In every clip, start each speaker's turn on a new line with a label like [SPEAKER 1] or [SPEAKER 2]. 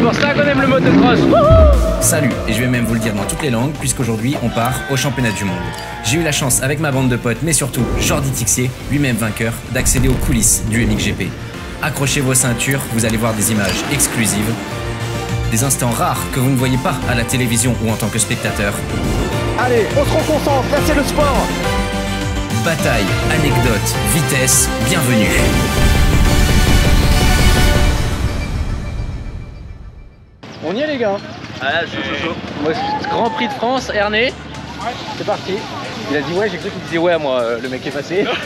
[SPEAKER 1] pour ça qu'on aime le motocross.
[SPEAKER 2] Salut, et je vais même vous le dire dans toutes les langues, puisqu'aujourd'hui on part au championnat du monde. J'ai eu la chance avec ma bande de potes, mais surtout Jordi Tixier, lui-même vainqueur, d'accéder aux coulisses du MXGP. Accrochez vos ceintures, vous allez voir des images exclusives, des instants rares que vous ne voyez pas à la télévision ou en tant que spectateur.
[SPEAKER 3] Allez, on se reconcentre, là c'est le sport.
[SPEAKER 2] Bataille, anecdotes, vitesse, bienvenue.
[SPEAKER 1] On y est les gars.
[SPEAKER 4] Ah, chaud.
[SPEAKER 1] Moi, Grand Prix de France, Ernest. C'est parti. Il a dit ouais, j'ai cru qu'il disait ouais à moi, le mec est passé.
[SPEAKER 5] Attention,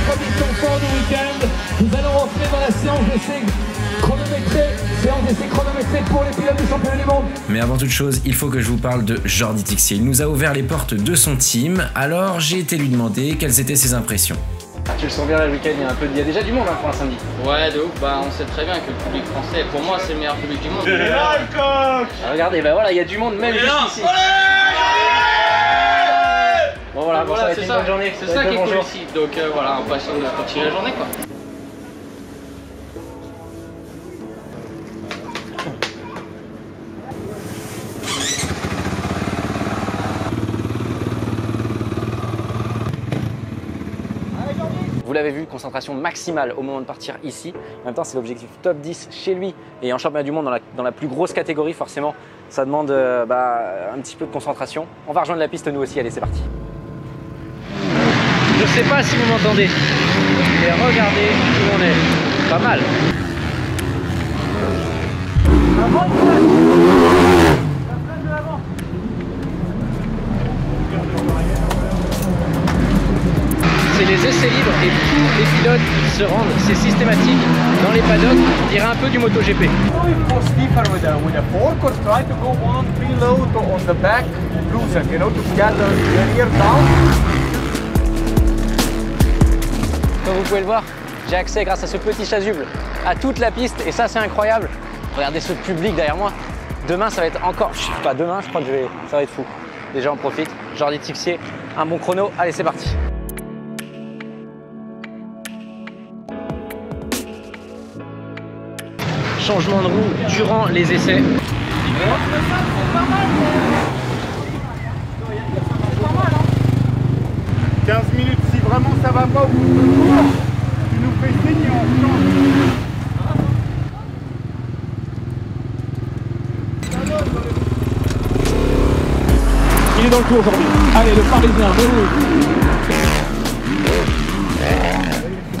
[SPEAKER 5] premier tampon du week-end. Nous allons rentrer dans la séance d'essai chronométrée. Séance d'essai chronométrée pour les pilotes du championnat du monde.
[SPEAKER 2] Mais avant toute chose, il faut que je vous parle de Jordi Tixier. Il nous a ouvert les portes de son team, alors j'ai été lui demander quelles étaient ses impressions.
[SPEAKER 1] Tu le sens bien là, le week-end, il y a déjà du monde hein, pour un samedi.
[SPEAKER 4] Ouais, de ouf. Bah, on sait très bien que le public français, pour moi, c'est le meilleur public du monde.
[SPEAKER 1] Ah, regardez, bah voilà, il y a du monde même jusqu'ici. Bon voilà,
[SPEAKER 4] C'est ça, c'est ça qui est cool ici. Donc voilà, on passe de continuer la journée quoi.
[SPEAKER 1] Vous l'avez vu, concentration maximale au moment de partir ici. En même temps, c'est l'objectif top 10 chez lui et en championnat du monde dans la plus grosse catégorie. Forcément, ça demande un petit peu de concentration. On va rejoindre la piste nous aussi, allez, c'est parti. Je sais pas si vous m'entendez, mais regardez où on est. Pas mal. C'est les essais libres et tous les pilotes se rendent, c'est systématique dans les paddocks, on dirait un peu du MotoGP.
[SPEAKER 3] If more stiffer with a fork or try to go on preload on the back cruiser, you know, to get the rear down.
[SPEAKER 1] Comme vous pouvez le voir, j'ai accès grâce à ce petit chasuble à toute la piste et ça c'est incroyable. Regardez ce public derrière moi. Demain ça va être encore, pas demain je crois que ça va être fou. Déjà on profite, Jordi Tixier, un bon chrono, allez c'est parti. Changement de roue durant les essais.
[SPEAKER 3] 15 minutes, si vraiment ça va pas au bout de cours, tu nous fais saigner en change.
[SPEAKER 5] Il est dans le coup aujourd'hui. Allez, le Parisien,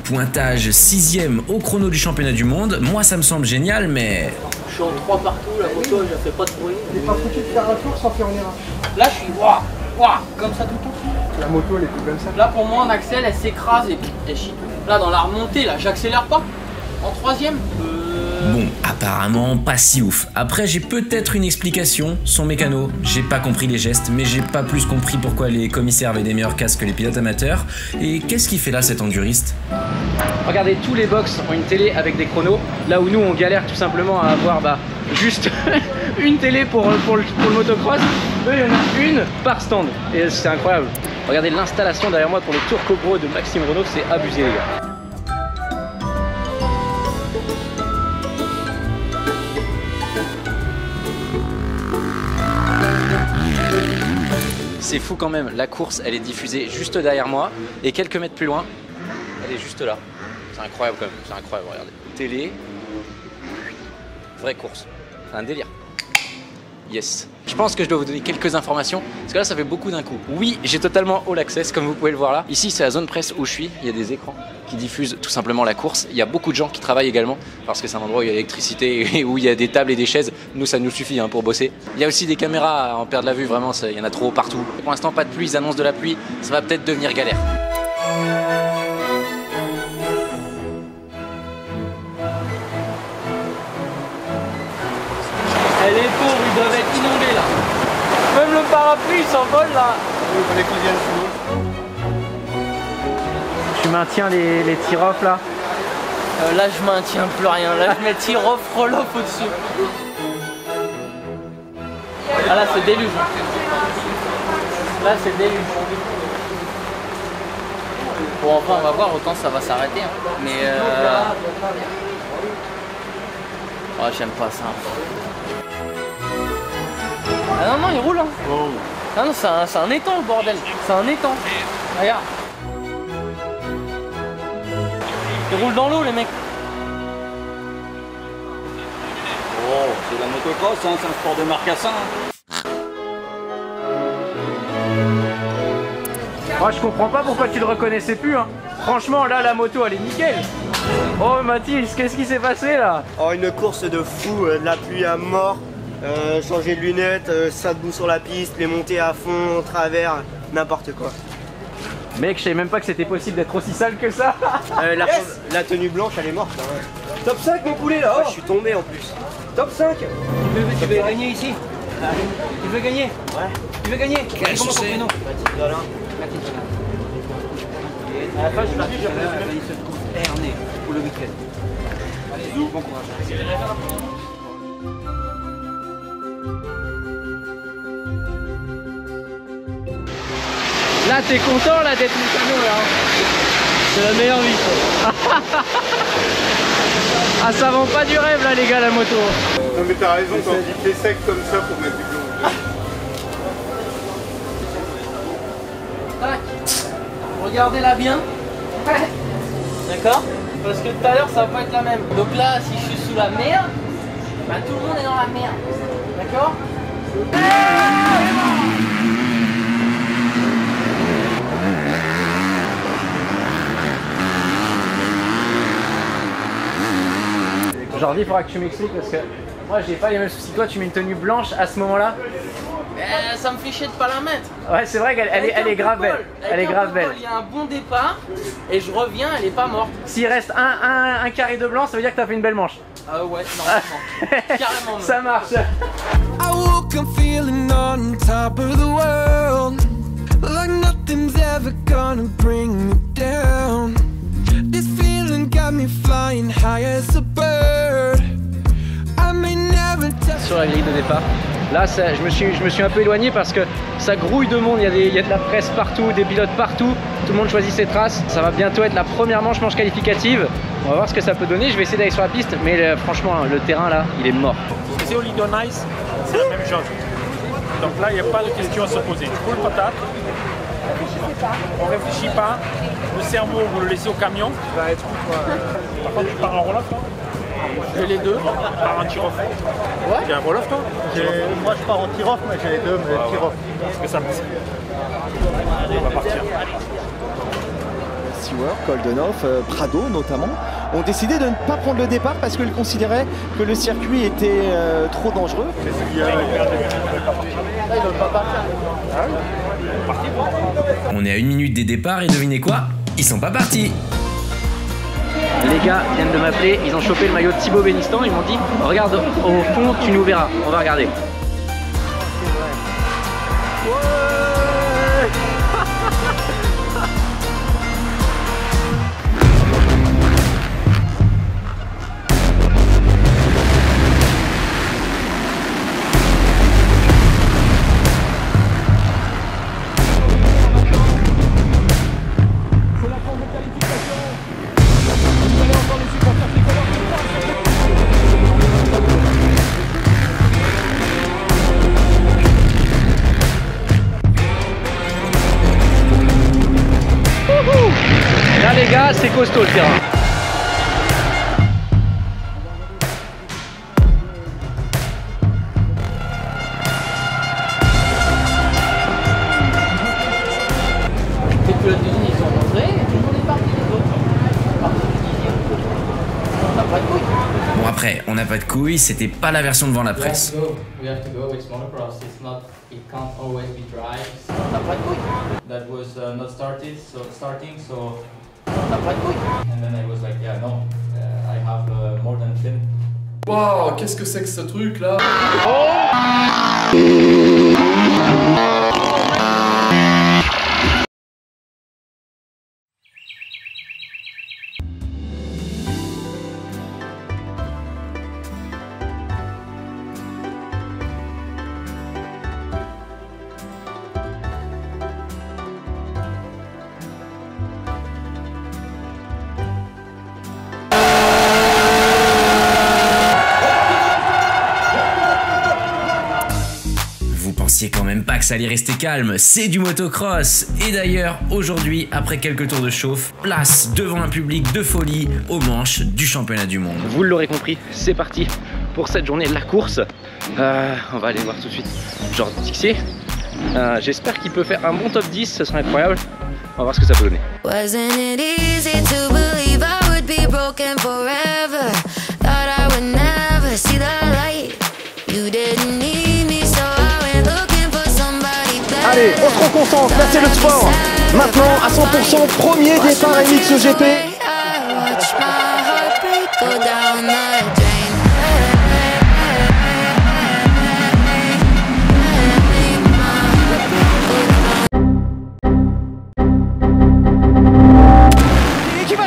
[SPEAKER 2] Pointage 6e au chrono du championnat du monde. Moi, ça me semble génial, mais...
[SPEAKER 4] Je suis en 3 partout, la moto, elle fait pas de bruit.
[SPEAKER 3] T'es pas foutu de faire un tour sans faire en erreur.
[SPEAKER 4] Là, je suis comme ça tout le temps.
[SPEAKER 3] La moto, elle est plus comme ça.
[SPEAKER 4] Là, pour moi, en accès, elle s'écrase et puis elle chie. Là, dans la remontée, là, j'accélère pas. En 3ème.
[SPEAKER 2] Bon, apparemment pas si ouf. Après, j'ai peut-être une explication. Son mécano, j'ai pas compris les gestes, mais j'ai pas plus compris pourquoi les commissaires avaient des meilleurs casques que les pilotes amateurs. Et qu'est-ce qu'il fait là, cet enduriste?
[SPEAKER 1] Regardez, tous les box ont une télé avec des chronos, là où nous on galère tout simplement à avoir juste une télé pour le motocross. Eux, il y en a une par stand et c'est incroyable. Regardez l'installation derrière moi pour le Tour Cobro de Maxime Renault, c'est abusé les gars. C'est fou quand même, la course elle est diffusée juste derrière moi et quelques mètres plus loin, elle est juste là. C'est incroyable quand même, c'est incroyable, regardez. Télé, vraie course, c'est un délire. Yes. Je pense que je dois vous donner quelques informations, parce que là ça fait beaucoup d'un coup. Oui, j'ai totalement all access, comme vous pouvez le voir là. Ici c'est la zone presse où je suis, il y a des écrans qui diffusent tout simplement la course. Il y a beaucoup de gens qui travaillent également, parce que c'est un endroit où il y a l'électricité et où il y a des tables et des chaises. Nous ça nous suffit pour bosser. Il y a aussi des caméras à en perdre la vue, vraiment, il y en a trop partout. Pour l'instant pas de pluie, ils annoncent de la pluie, ça va peut-être devenir galère.
[SPEAKER 4] Les pauvres, ils doivent être inondés là. Même le parapluie, il s'envole là.
[SPEAKER 1] Tu maintiens les tir-off là?
[SPEAKER 4] Là, je maintiens plus rien. Là, je mets tir-off, roll-off au-dessus. Ah là, c'est déluge. Là, c'est déluge. Bon, enfin, on va voir, autant ça va s'arrêter. Hein. Mais oh, j'aime pas ça. Ah non, non, il roule. Hein. Oh. Ah non, c'est un étang, le bordel. C'est un étang. Regarde. Ils roulent dans l'eau, les mecs.
[SPEAKER 6] Oh, c'est la motocross, hein, c'est un sport de marcassin.
[SPEAKER 7] Moi, je comprends pas pourquoi tu le reconnaissais plus. Hein. Franchement, là, la moto, elle est nickel. Oh, Mathis, qu'est-ce qui s'est passé là?
[SPEAKER 8] Oh, une course de fou, de la pluie à mort, changer de lunettes, ça debout sur la piste, les montées à fond, au travers, n'importe quoi.
[SPEAKER 7] Mec, je savais même pas que c'était possible d'être aussi sale que ça.
[SPEAKER 8] La tenue blanche, elle est morte. Hein.
[SPEAKER 6] Top 5 mon poulet là,
[SPEAKER 8] Oh, je suis tombé en plus.
[SPEAKER 6] top 5. Tu veux gagner ici? Tu veux gagner?
[SPEAKER 8] Ouais.
[SPEAKER 6] Tu veux gagner? Comment ton prénom?
[SPEAKER 8] Mathilde Dolin.
[SPEAKER 6] À la fin, je suis parti, j'ai Ernest pour le week-end. Allez, bon courage.
[SPEAKER 7] Là, t'es content là d'être mécano là. C'est la meilleure vie. Ah, ça vend pas du rêve là, les gars, la moto.
[SPEAKER 9] Non, mais t'as raison, quand il fait sec comme ça pour mettre du blond.
[SPEAKER 4] Tac. Regardez-la bien. D'accord? Parce que tout à l'heure ça va pas être la même. Donc là, si je suis sous la merde, bah tout le monde est dans la merde. D'accord?
[SPEAKER 7] Aujourd'hui, il faudra que tu m'expliques parce que moi, j'ai pas les mêmes soucis que toi. Tu mets une tenue blanche à ce moment-là.
[SPEAKER 4] Ça me fait chier de pas la mettre.
[SPEAKER 7] Ouais, c'est vrai qu'elle elle est grave belle. Elle est grave belle.
[SPEAKER 4] Il y a un bon départ et je reviens, elle est pas morte.
[SPEAKER 7] S'il reste un carré de blanc, ça veut dire que t'as fait une belle manche.
[SPEAKER 4] Ah ouais, normalement. Carrément.
[SPEAKER 7] Ça marche.
[SPEAKER 10] I woke up feeling on top of the world, like nothing's ever gonna bring me down. This feeling got me flying high as a bird. I may never touch.
[SPEAKER 7] Sur la grille de départ. Là, je me suis un peu éloigné parce que ça grouille de monde, il y a de la presse partout, des pilotes partout, tout le monde choisit ses traces. Ça va bientôt être la première manche qualificative. On va voir ce que ça peut donner, je vais essayer d'aller sur la piste, mais franchement, le terrain là, il est mort.
[SPEAKER 11] C'est au Lido Nice, c'est la même chose. Donc là, il n'y a pas de question à se poser. Tu coules patate, on ne réfléchit pas, le cerveau, vous le laissez au camion. Par contre, tu pars en roll-off, toi?
[SPEAKER 4] J'ai les deux.
[SPEAKER 11] Tu pars en tir-off.
[SPEAKER 4] Ouais.
[SPEAKER 11] Tu as un roll-off, toi?
[SPEAKER 9] Moi, je pars en tir-off, mais j'ai les deux, mais tir-off.
[SPEAKER 11] Parce que ça me... Allez, on va partir.
[SPEAKER 12] Stewart, Koldenhoff, Prado notamment, ont décidé de ne pas prendre le départ parce qu'ils considéraient que le circuit était trop dangereux.
[SPEAKER 2] On est à 1 minute des départs et devinez quoi? Ils sont pas partis.
[SPEAKER 7] Les gars viennent de m'appeler, ils ont chopé le maillot de Thibaut Bénistan, ils m'ont dit regarde au fond, tu nous verras, on va regarder. Là les gars, c'est costaud le terrain.
[SPEAKER 4] Les pilotes d'usine ils sont rentrés, et tout le monde est parti les autres. On n'a pas de couilles.
[SPEAKER 2] Bon après, on n'a pas de couilles, c'était pas la version devant la presse.
[SPEAKER 4] We have to go. It's monocross. It can't always be dry. On n'a pas de couilles. That was not starting, so on n'a pas de couilles. And then I was like, yeah, no, I have more than 10.
[SPEAKER 13] Waouh, qu'est-ce que c'est que ce truc là?
[SPEAKER 2] Max allait rester calme, c'est du motocross. Et d'ailleurs, aujourd'hui, après quelques tours de chauffe, place devant un public de folie aux manches du championnat du monde.
[SPEAKER 7] Vous l'aurez compris, c'est parti pour cette journée de la course. On va aller voir tout de suite Jordi Tixier. J'espère qu'il peut faire un bon top 10, ce serait incroyable. On va voir ce que ça peut donner.
[SPEAKER 14] Wasn't it easy to believe I would be broken forever? Thought I would never see the light. You didn't need me, so I went looking for somebody better.
[SPEAKER 12] Allez, on se reconcentre, là c'est le sport. Maintenant à 100%, premier départ MX GP.
[SPEAKER 14] Watch my heart break, go down the drain.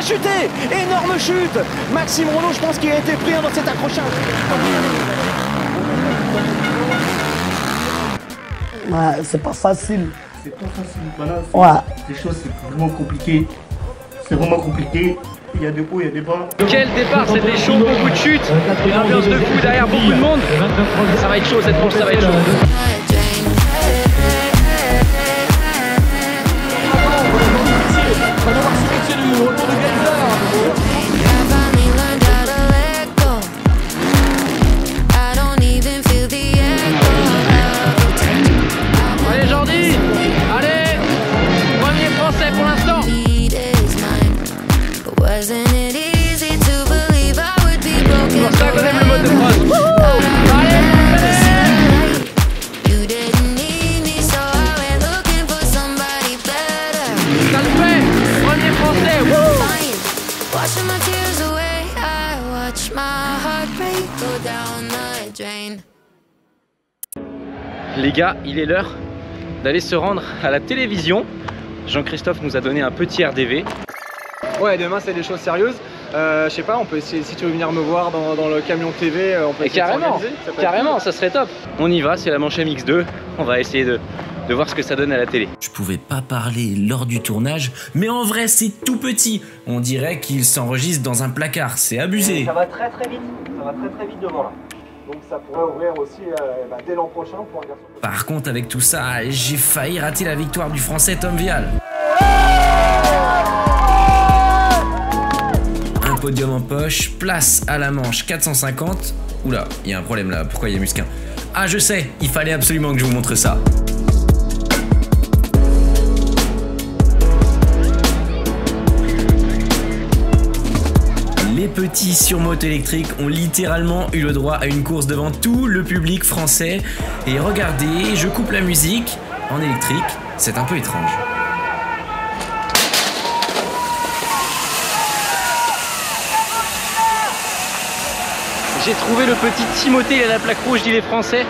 [SPEAKER 12] Chuté, énorme chute. Maxime Renault, je pense qu'il a été pris dans cet accrochage.
[SPEAKER 15] Ouais, c'est pas facile.
[SPEAKER 16] C'est pas facile. Voilà,
[SPEAKER 15] ouais.
[SPEAKER 16] Les choses, c'est vraiment compliqué. C'est vraiment compliqué. Il y a des hauts, il y a des bas.
[SPEAKER 7] Quel départ, c'était chaud, beaucoup de chutes. Une ambiance de fou derrière, beaucoup de monde. Ça va être chaud cette manche, ça va être chaud. Allez Jordi, allez, premier français pour l'instant. C'est ça qu'on aime le mode de cross. Allez, ça le fait, premier français.
[SPEAKER 14] Washing my tears away, I watch my heart break, go down the drain.
[SPEAKER 7] Les gars, il est l'heure d'aller se rendre à la télévision. Jean-Christophe nous a donné un petit RDV.
[SPEAKER 17] Ouais, demain c'est des choses sérieuses. Je sais pas, on peut essayer, si tu veux venir me voir dans le camion TV, on peut essayer
[SPEAKER 7] carrément, ça serait top. On y va, c'est la manche MX2. On va essayer de voir ce que ça donne à la télé.
[SPEAKER 2] Je pouvais pas parler lors du tournage, mais en vrai c'est tout petit. On dirait qu'il s'enregistre dans un placard, c'est abusé.
[SPEAKER 12] Ça va très vite, devant là. Donc ça pourrait ouvrir aussi dès l'an prochain pour un garçon.
[SPEAKER 2] Par contre avec tout ça, j'ai failli rater la victoire du français Tom Vial. Un podium en poche, place à la manche 450. Oula, il y a un problème là, pourquoi il y a Musquin? Ah je sais, il fallait absolument que je vous montre ça. Les petits sur moto électrique ont littéralement eu le droit à une course devant tout le public français. Et regardez, je coupe la musique en électrique, c'est un peu étrange.
[SPEAKER 7] J'ai trouvé le petit Timothée, il a la plaque rouge, dit les Français.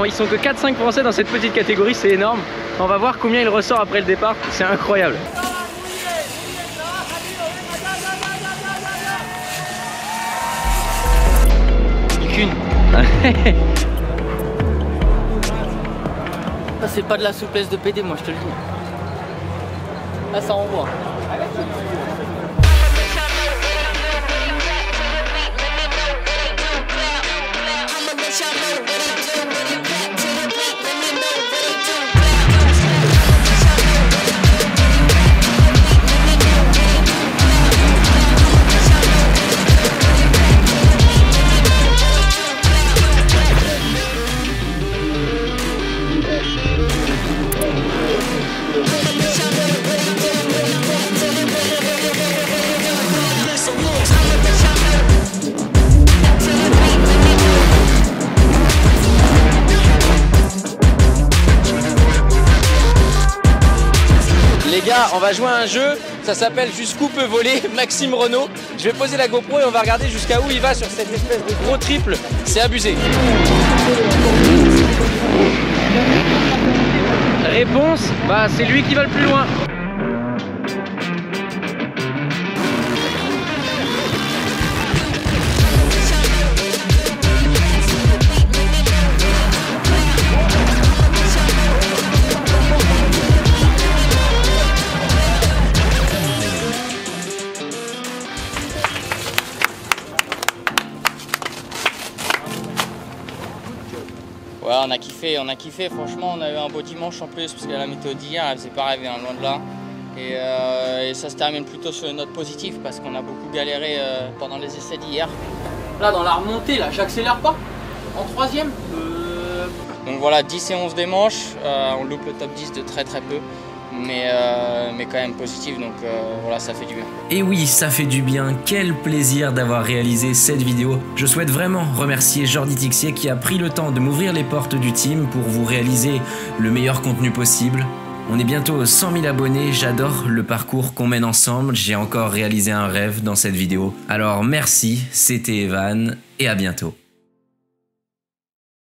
[SPEAKER 7] Ils sont que 4-5 Français dans cette petite catégorie, c'est énorme. On va voir combien il ressort après le départ, c'est incroyable.
[SPEAKER 6] Ça c'est pas de la souplesse de PD, moi je te le dis. Là ça envoie.
[SPEAKER 7] Les gars, on va jouer à un jeu, ça s'appelle Jusqu'où peut voler Maxime Renault. Je vais poser la GoPro et on va regarder jusqu'à où il va sur cette espèce de gros triple. C'est abusé. Réponse, bah c'est lui qui va le plus loin.
[SPEAKER 18] Ouais, on a kiffé, franchement, on a eu un beau dimanche en plus, parce que la météo d'hier, elle faisait pas rêver, hein, loin de là. Et ça se termine plutôt sur une note positive, parce qu'on a beaucoup galéré pendant les essais d'hier.
[SPEAKER 6] Là, dans la remontée, là, j'accélère pas, en troisième.
[SPEAKER 18] Donc voilà, 10 et 11 des manches, on loupe le top 10 de très peu. Mais quand même positif, donc voilà, ça fait du bien.
[SPEAKER 2] Et oui, ça fait du bien, quel plaisir d'avoir réalisé cette vidéo. Je souhaite vraiment remercier Jordi Tixier qui a pris le temps de m'ouvrir les portes du team pour vous réaliser le meilleur contenu possible. On est bientôt aux 100 000 abonnés, j'adore le parcours qu'on mène ensemble, j'ai encore réalisé un rêve dans cette vidéo. Alors merci, c'était Evan et à bientôt.